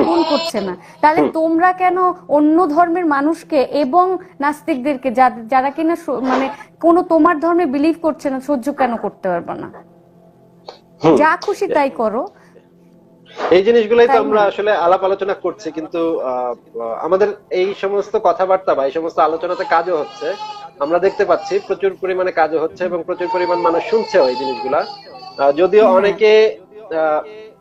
খুন করছে না, তাহলে তোমরা কেন অন্য ধর্মের মানুষকে এবং নাস্তিকদেরকে, যারা কিনা মানে কোনো তোমার ধর্মে বিলিভ করছে না, সহ্য কেন করতে পারবে না? যা খুশি তাই করো। এই জিনিসগুলোই তো আমরা আসলে আলাপ আলোচনা করছি, কিন্তু আমাদের এই সমস্ত কথাবার্তা বা এই সমস্ত আলোচনাতে কাজও হচ্ছে, আমরা দেখতে পাচ্ছি প্রচুর পরিমাণে কাজও হচ্ছে এবং প্রচুর পরিমাণ মানুষ শুনছেও এই জিনিসগুলা। যদিও অনেকে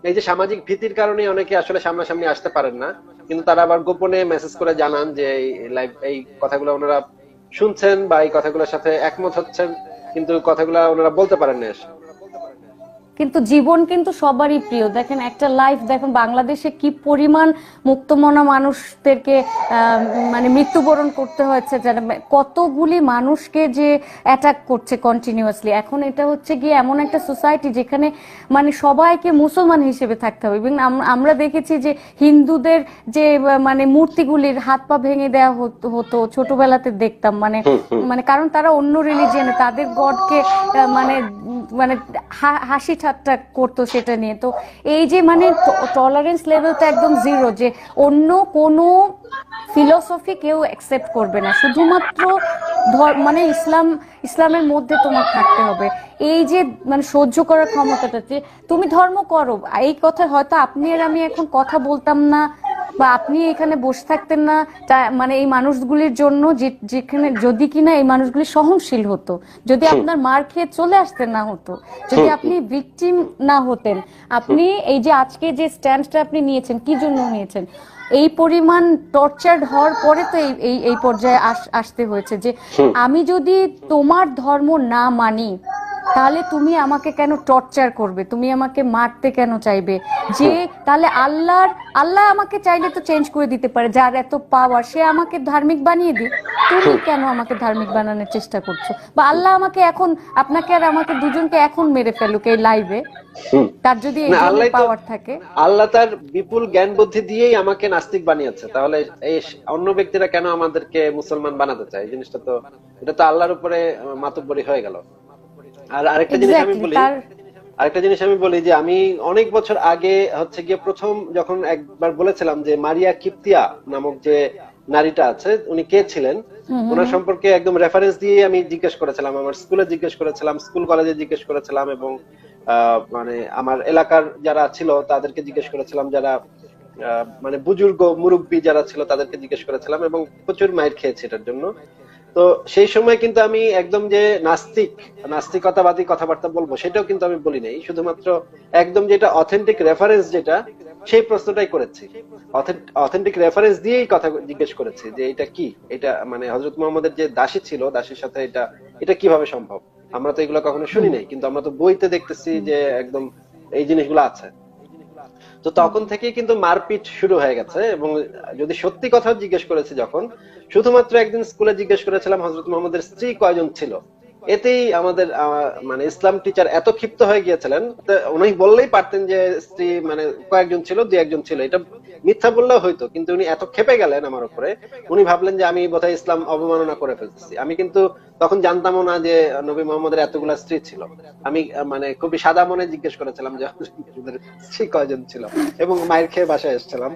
এই যে সামাজিক ভীতির কারণে অনেকে আসলে সামনাসামনি আসতে পারেন না, কিন্তু তারা আবার গোপনে মেসেজ করে জানান যে এই কথাগুলো ওনারা শুনছেন বা এই কথাগুলোর সাথে একমত হচ্ছেন, কিন্তু কথাগুলো ওনারা বলতে পারেন না এসে। কিন্তু জীবন কিন্তু সবারই প্রিয়। দেখেন একটা লাইফ, দেখেন বাংলাদেশে কি পরিমাণ মুক্তমনা মানুষদেরকে মানে মৃত্যুবরণ করতে হয়েছে, যারা কতগুলি মানুষকে যে অ্যাটাক করছে কন্টিনিউয়াসলি। এখন এটা হচ্ছে গিয়ে এমন একটা সোসাইটি যেখানে মানে সবাইকে মুসলমান হিসেবে থাকতে হবে। এবং আমরা দেখেছি যে হিন্দুদের যে মানে মূর্তিগুলির হাত পা ভেঙে দেওয়া হতো, ছোটবেলাতে দেখতাম, মানে মানে কারণ তারা অন্য রিলিজিয়নে, তাদের গডকে মানে মানে হাসি ঠাট্টা করতো সেটা নিয়ে। তো এই যে মানে টলারেন্স লেভেলটা একদম জিরো, যে অন্য কোনো ফিলোসফি কেউ অ্যাকসেপ্ট করবে না, শুধুমাত্র মানে ইসলামের মধ্যে তোমার থাকতে হবে। এই যে মানে সহ্য করার ক্ষমতাটা, যে তুমি ধর্ম করো, এই কথা হয়তো আপনি আর আমি এখন কথা বলতাম না, বা আপনি এখানে বসে থাকতেন না, মানে এই মানুষগুলির জন্য, যেখানে যদি কিনা এই মানুষগুলি সহনশীল হতো, যদি আপনার মার খেয়ে চলে আসতে না হতো, যদি আপনি ভিকটিম না হতেন, আপনি এই যে আজকে যে স্ট্যান্ডটা আপনি নিয়েছেন, কি জন্য নিয়েছেন? এই পরিমাণ টর্চার্ড হওয়ার পরে তো এই পর্যায়ে আসতে হয়েছে, যে আমি যদি তোমার ধর্ম না মানি, তাহলে তুমি আমাকে কেন টর্চার করবে, তুমি আমাকে মারতে কেন চাইবে? যে তাহলে আল্লাহ আমাকে চাইলে তো চেঞ্জ করে দিতে পারে, যার এত পাওয়ার, সে আমাকে ধার্মিক বানিয়ে দিক, তুমি কেন আমাকে ধার্মিক বানানোর চেষ্টা করছো? বা আল্লাহ আমাকে এখন, আপনাকে আর আমাকে দুজনকে এখন মেরে ফেলুক এই লাইভে, তার যদি এই পাওয়ার থাকে। আল্লাহ তার বিপুল জ্ঞান বুদ্ধি দিয়েই আমাকে নাস্তিক বানিয়েছে, তাহলে এই অন্য ব্যক্তিরা কেন আমাদেরকে মুসলমান বানাতে চায়? এই জিনিসটা তো, এটা তো আল্লাহর উপরে মাতব্বরি হয়ে গেল। আর আরেকটা জিনিস আমি বলি যে আমি অনেক বছর আগে হচ্ছে গিয়ে প্রথম যখন একবার বলেছিলাম যে মারিয়া কিপ্তিয়া নামক যে নারীটা আছে, উনি কে ছিলেন, ওনার সম্পর্কে একদম রেফারেন্স দিয়ে আমি জিজ্ঞেস করেছিলাম, আমার স্কুলে জিজ্ঞেস করেছিলাম, স্কুল কলেজে জিজ্ঞেস করেছিলাম, এবং মানে আমার এলাকার যারা ছিল তাদেরকে জিজ্ঞেস করেছিলাম, যারা মানে বুজুর্গ মুরব্বী যারা ছিল তাদেরকে জিজ্ঞেস করেছিলাম, এবং প্রচুর মাইর খেয়েছি এটার জন্য। তো সেই সময় কিন্তু আমি একদম যে নাস্তিকতাবাদী কথাবার্তা বলবো সেটাও কিন্তু আমি বলি নাই, শুধুমাত্র একদম যেটা অথেন্টিক রেফারেন্স যেটা, সেই প্রশ্নটাই করেছি। অথেন্টিক রেফারেন্স দিয়েই কথা জিজ্ঞেস করেছি যে এটা কি, এটা মানে হযরত মুহাম্মদের যে দাসী ছিল, দাসীর সাথে এটা কিভাবে সম্ভব? আমরা তো এগুলো কখনো শুনি নাই, কিন্তু আমরা তো বইতে দেখতেছি যে একদম এই জিনিসগুলো আছে। তো তখন থেকেই কিন্তু মারপিট শুরু হয়ে গেছে। এবং যদি সত্যি কথা জিজ্ঞেস করেছি, যখন শুধুমাত্র একদিন স্কুলে জিজ্ঞেস করেছিলাম হযরত মুহাম্মদের স্ত্রী কয়জন ছিল, এতেই আমাদের মানে ইসলাম টিচার এত ক্ষিপ্ত হয়ে গিয়েছিলেন, তো উনি বললেই পারতেন যে স্ত্রী মানে কয়েকজন ছিল, দুই একজন ছিল, এটা মিথ্যা বললেও হয়তো, কিন্তু উনি এত ক্ষেপে গেলেন আমার উপরে। উনি ভাবলেন যে আমি বোধহয় ইসলাম অবমাননা করে ফেলতেছি। আমি কিন্তু তখন জানতামও না যে নবী মোহাম্মদের এতগুলা স্ত্রী ছিল। আমি মানে খুবই সাদা মনে জিজ্ঞেস করেছিলাম যে আপনাদের স্ত্রী কয়জন ছিল, এবং মায়ের খেয়ে বাসায় এসেছিলাম।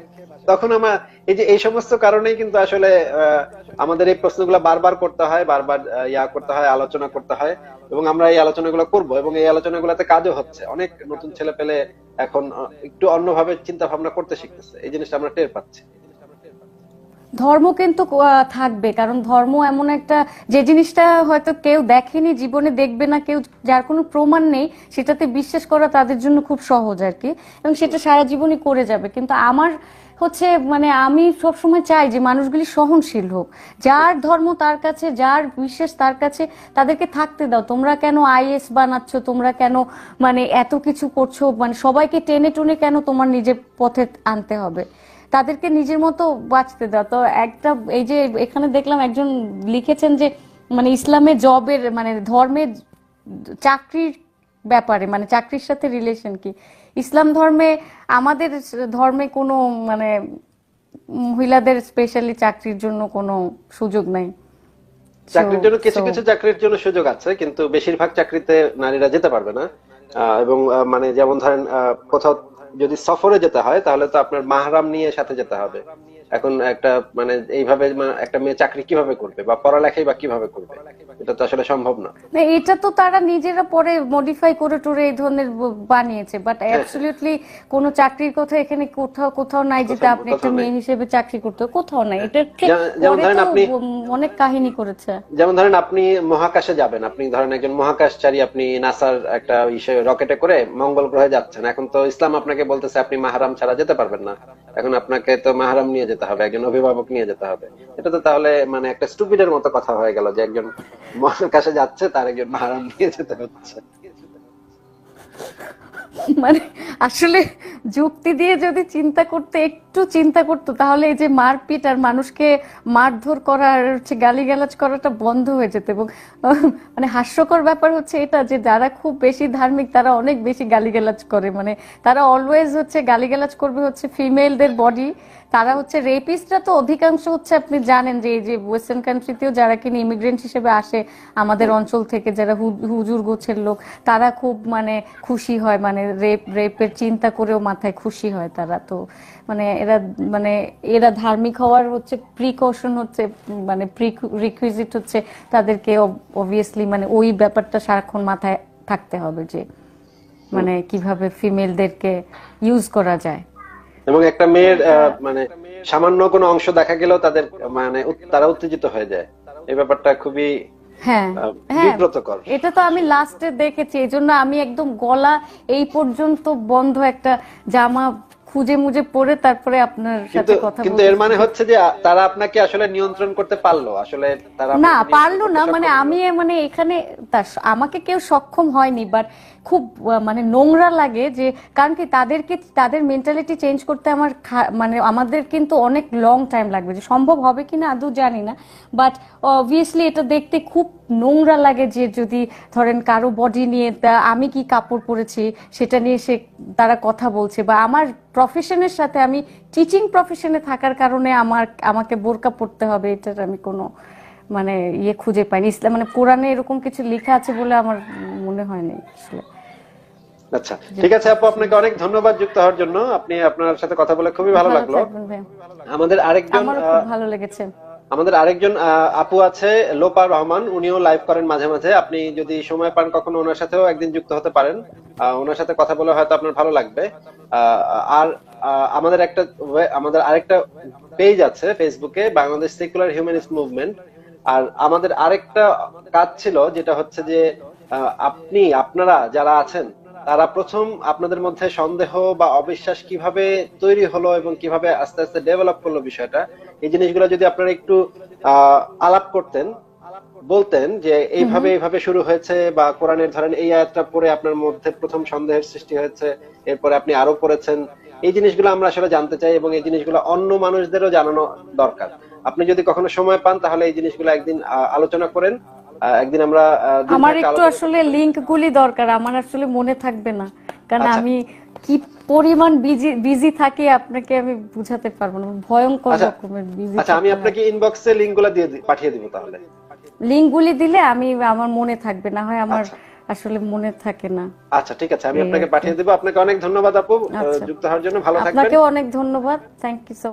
তখন আমার এই সমস্ত কারণেই কিন্তু আসলে আমাদের এই প্রশ্নগুলো বারবার করতে হয়, বারবার করতে হয়, আলোচনা করতে হয়, এবং আমরা এই আলোচনাগুলো করব, এবং এই আলোচনাগুলোতে কাজও হচ্ছে। অনেক নতুন ছেলে পেলে এখন একটু অন্যভাবে চিন্তা ভাবনা করতে শিখতেছে, এই জিনিসটা আমরা টের পাচ্ছি। ধর্ম কিন্তু থাকবে, কারণ ধর্ম এমন একটা যে জিনিসটা হয়তো কেউ দেখেনি, জীবনে দেখবে না কেউ, যার কোনো প্রমাণ নেই, সেটাতে বিশ্বাস করা তাদের জন্য খুব সহজ আর কি, এবং সেটা সারা জীবনই করে যাবে। কিন্তু আমার হচ্ছে মানে আমি সবসময় চাই যে মানুষগুলি সহনশীল হোক, যার ধর্ম তার কাছে, যার বিশ্বাস তার কাছে, তাদেরকে থাকতে দাও। তোমরা কেন আইএস বানাচ্ছ, তোমরা কেন মানে এত কিছু করছো, মানে সবাইকে টেনে টুনে কেন তোমার নিজের পথে আনতে হবে? তাদেরকে নিজের মতো বাঁচতে দাও। তো একটা এই যে এখানে দেখলাম একজন লিখেছেন যে মানে ইসলামে জবের মানে ধর্মের চাকরির ব্যাপারে, মানে চাকরির সাথে রিলেশন কি ইসলাম ধর্মে, আমাদের ধর্মে কোনো মানে মহিলাদের স্পেশালি চাকরির জন্য কোনো সুযোগ নাই। চাকরির জন্য কিছু কিছু চাকরির জন্য সুযোগ আছে, কিন্তু বেশিরভাগ চাকরিতে নারীরা যেতে পারবে না। এবং মানে যেমন ধরেন কোথাও যদি সফরে যেতে হয়, তাহলে তো আপনার মাহরাম নিয়ে সাথে যেতে হবে। এখন একটা মানে এইভাবে একটা মেয়ে চাকরি কিভাবে করবে, বা পড়ালেখাই বা কিভাবে করবে? এটা তো আসলে সম্ভব না। না, এটা তো তারা নিজেরা পরে মডিফাই করে টোরে এই ধরনের বানিয়েছে, বাট হ্যাঁ, হ্যাঁ, অ্যাবসলিউটলি কোনো চাকরির কথা এখানে কোথাও কোথাও নাই যেটা আপনি একটা কোথাও নেই। মেয়ে হিসেবে চাকরি করতে হবে, কোথাও নাই। এটার ঠিক যেমন পরে ধরেন তো আপনি অনেক কাহিনী করেছে। আপনি মহাকাশে যাবেন, আপনি ধরেন একজন মহাকাশচারী, আপনি নাসার একটা রকেটে করে মঙ্গল গ্রহে যাচ্ছেন। এখন তো ইসলাম আপনাকে বলতেছে আপনি মাহরাম ছাড়া যেতে পারবেন না। এখন আপনাকে তো মাহরাম নিয়ে যেতে হবে, একজন অভিভাবক নিয়ে যেতে হবে। এটা তো তাহলে মানে একটা স্টুপিডের মতো কথা হয়ে গেল যে একজন মহাকাশে যাচ্ছে, তার একজন মাহরাম নিয়ে যেতে হচ্ছে। মানে আসলে যুক্তি দিয়ে যদি চিন্তা করতে, একটু চিন্তা করতো, তাহলে এই যে মারপিট আর মানুষকে মারধর করা আর হচ্ছে গালিগালাজ করাটা বন্ধ হয়ে যেত। এবং মানে হাস্যকর ব্যাপার হচ্ছে এটা যে যারা খুব বেশি ধার্মিক তারা অনেক বেশি গালিগালাজ করে, মানে তারা অলওয়েজ হচ্ছে গালিগালাজ করবে হচ্ছে ফিমেলদের বডি। তারা হচ্ছে রেপিস্টরা তো অধিকাংশ হচ্ছে আপনি জানেন যে এই যে ওয়েস্টার্ন কান্ট্রিতেও যারা কিনা ইমিগ্রেন্ট হিসেবে আসে আমাদের অঞ্চল থেকে, যারা হুজুর গোছের লোক, তারা খুব মানে খুশি হয়, মানে রেপের চিন্তা করেও মাথায় খুশি হয় তারা। তো মানে এরা ধার্মিক হওয়ার হচ্ছে প্রিকশন হচ্ছে মানে রিকুইজিট হচ্ছে তাদেরকে অবভিয়াসলি মানে ওই ব্যাপারটা সারাক্ষণ মাথায় থাকতে হবে যে মানে কিভাবে ফিমেলদেরকে ইউজ করা যায়। এবং একটা মেয়ের মানে সামান্য কোনো অংশ দেখা গেলেও তাদের মানে তারা উত্তেজিত হয়ে যায়। এই ব্যাপারটা খুবই হ্যাঁ, হ্যাঁ, বিব্রতকর। এটা তো আমি লাস্টে দেখেছি, এই জন্য আমি একদম গলা এই পর্যন্ত বন্ধ একটা জামা খুঁজে মুজে পরে তারপরে আপনার কিন্তু সাথে কথা কিন্তু বলতে এর মানে শুরু। হচ্ছে যে তারা আপনাকে আসলে নিয়ন্ত্রণ করতে পারলো, আসলে তারা না, আপনাকে নিয়ন্ত্রণ পারলো করতে না, মানে সক্ষম হলো। আমি মানে এখানে আমাকে কেউ সক্ষম হয়নি, বাট খুব মানে নোংরা লাগে যে কারণ কি তাদেরকে তাদের মেন্টালিটি চেঞ্জ করতে আমার মানে আমাদের কিন্তু অনেক লং টাইম লাগবে, যে সম্ভব হবে কিনা আদৌ জানি না, বাট অবভিয়াসলি এটা দেখতে খুব নোংরা লাগে যে যদি ধরেন কারো বডি নিয়ে আমি কি কাপড় পরেছি সেটা নিয়ে সে তারা কথা বলছে, বা আমার প্রফেশনের সাথে, আমি টিচিং প্রফেশনে থাকার কারণে আমাকে বোরকা পড়তে হবে, এটার আমি কোনো মানে ইয়ে খুঁজে পাইনি। ইসলাম মানে কোরআনে এরকম কিছু লেখা আছে বলে আমার মনে হয়নি আসলে। আচ্ছা, ঠিক আছে আপু, আপনাকে অনেক ধন্যবাদ যুক্ত হওয়ার জন্য। আপনার সাথে কথা বলে খুবই ভালো ভালো লাগলো। থাকবেন ভাই। আমাদের আরেকজন আমারও খুব ভালো লেগেছে। আপু আছে, লোপা রহমান, উনিও লাইভ করেন মাঝে মাঝে। আপনি যদি সময় পান কখনো ওনার সাথেও একদিন যুক্ত হতে পারেন। ওনার সাথে কথা বলে হয়তো আপনার ভালো লাগবে। আহ, আর আমাদের আরেকটা পেজ আছে ফেসবুকে, বাংলাদেশ সেকুলার হিউম্যানিস্ট মুভমেন্ট। আর আমাদের আরেকটা কাজ ছিল, যেটা হচ্ছে যে আপনারা যারা আছেন, তারা প্রথম আপনাদের মধ্যে সন্দেহ বা অবিশ্বাস কিভাবে তৈরি হলো এবং কিভাবে আস্তে আস্তে ডেভেলপ করলো বিষয়টা, এই জিনিসগুলো যদি আপনারা একটু আলাপ করতেন, বলতেন যে এইভাবে এইভাবে শুরু হয়েছে, বা কোরআনের ধরেন এই আয়াতটা পড়ে আপনার মধ্যে প্রথম সন্দেহের সৃষ্টি হয়েছে, এরপরে আপনি আরো পড়েছেন, এই জিনিসগুলো আমরা আসলে জানতে চাই, এবং এই জিনিসগুলো অন্য মানুষদেরও জানানো দরকার। আপনি যদি কখনো সময় পান তাহলে এই জিনিসগুলো একদিন আলোচনা করেন, একদিন আমরা দীর্ঘ আমার একটা একটু আলোচনা আসলে লিংক গুলি দরকার, আমার আসলে মনে থাকবে না, কারণ আচ্ছা আমি কি পরিমাণ বিজি বিজি থাকি আপনাকে আমি বুঝাতে পারবো না, ভয়ঙ্কর আচ্ছা রকমের বিজি আচ্ছা, আমি থাকি। আপনাকে ইনবক্সে লিঙ্কগুলো পাঠিয়ে দিব তাহলে। লিংক গুলি দিলে আমি আমার মনে থাকবে, না হয় আমার আচ্ছা আসলে মনে থাকে না, আচ্ছা, ঠিক আছে, আমি এই আপনাকে আর কি। পাঠিয়ে দেবো। আপনাকে অনেক ধন্যবাদ আপু, আচ্ছা, যুক্ত হওয়ার জন্য। ভালো থাকবেন। আপনাকেও অনেক ধন্যবাদ, থ্যাংক ইউ সো